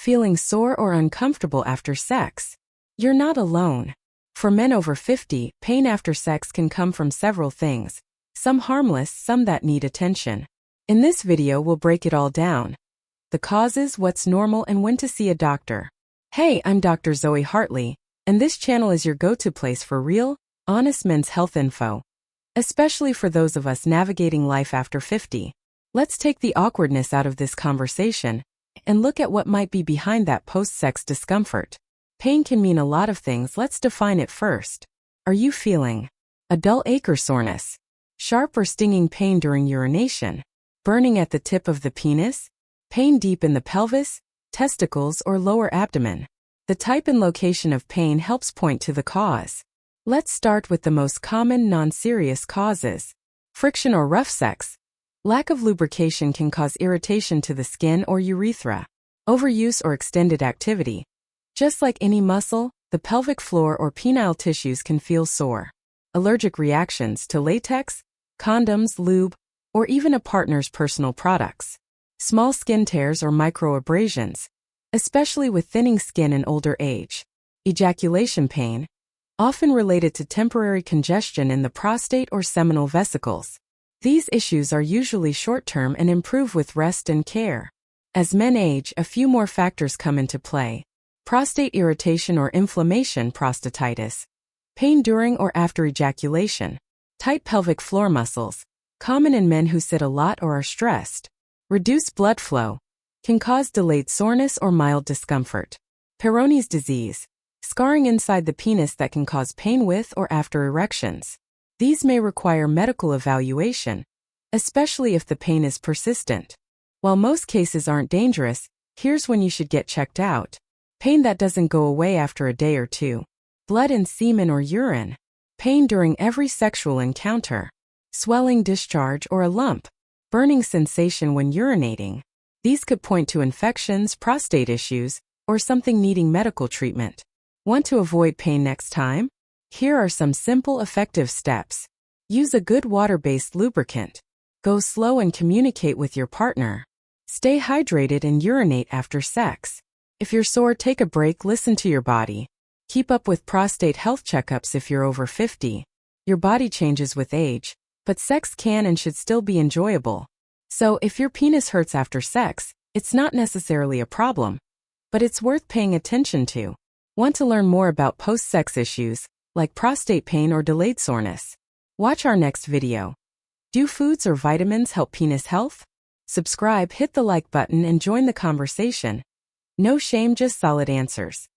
Feeling sore or uncomfortable after sex? You're not alone. For men over 50, pain after sex can come from several things, some harmless, some that need attention. In this video, we'll break it all down. The causes, what's normal, and when to see a doctor. Hey, I'm Dr. Zoe Hartley, and this channel is your go-to place for real, honest men's health info. Especially for those of us navigating life after 50. Let's take the awkwardness out of this conversation and look at what might be behind that post-sex discomfort. Pain can mean a lot of things. Let's define it first. Are you feeling a dull ache or soreness? Sharp or stinging pain during urination? Burning at the tip of the penis? Pain deep in the pelvis, testicles, or lower abdomen? The type and location of pain helps point to the cause. Let's start with the most common non-serious causes. Friction or rough sex. Lack of lubrication can cause irritation to the skin or urethra. Overuse or extended activity. Just like any muscle, the pelvic floor or penile tissues can feel sore. Allergic reactions to latex, condoms, lube, or even a partner's personal products. Small skin tears or microabrasions, especially with thinning skin in older age. Ejaculation pain, often related to temporary congestion in the prostate or seminal vesicles. These issues are usually short-term and improve with rest and care. As men age, a few more factors come into play. Prostate irritation or inflammation, prostatitis. Pain during or after ejaculation. Tight pelvic floor muscles, common in men who sit a lot or are stressed. Reduced blood flow, can cause delayed soreness or mild discomfort. Peyronie's disease, scarring inside the penis that can cause pain with or after erections. These may require medical evaluation, especially if the pain is persistent. While most cases aren't dangerous, here's when you should get checked out. Pain that doesn't go away after a day or two. Blood in semen or urine. Pain during every sexual encounter. Swelling, discharge, or a lump. Burning sensation when urinating. These could point to infections, prostate issues, or something needing medical treatment. Want to avoid pain next time? Here are some simple, effective steps. Use a good water-based lubricant. Go slow and communicate with your partner. Stay hydrated and urinate after sex. If you're sore, take a break, listen to your body. Keep up with prostate health checkups if you're over 50. Your body changes with age, but sex can and should still be enjoyable. So if your penis hurts after sex, it's not necessarily a problem, but it's worth paying attention to. Want to learn more about post-sex issues, like prostate pain or delayed soreness? Watch our next video. Do foods or vitamins help penis health? Subscribe, hit the like button, and join the conversation. No shame, just solid answers.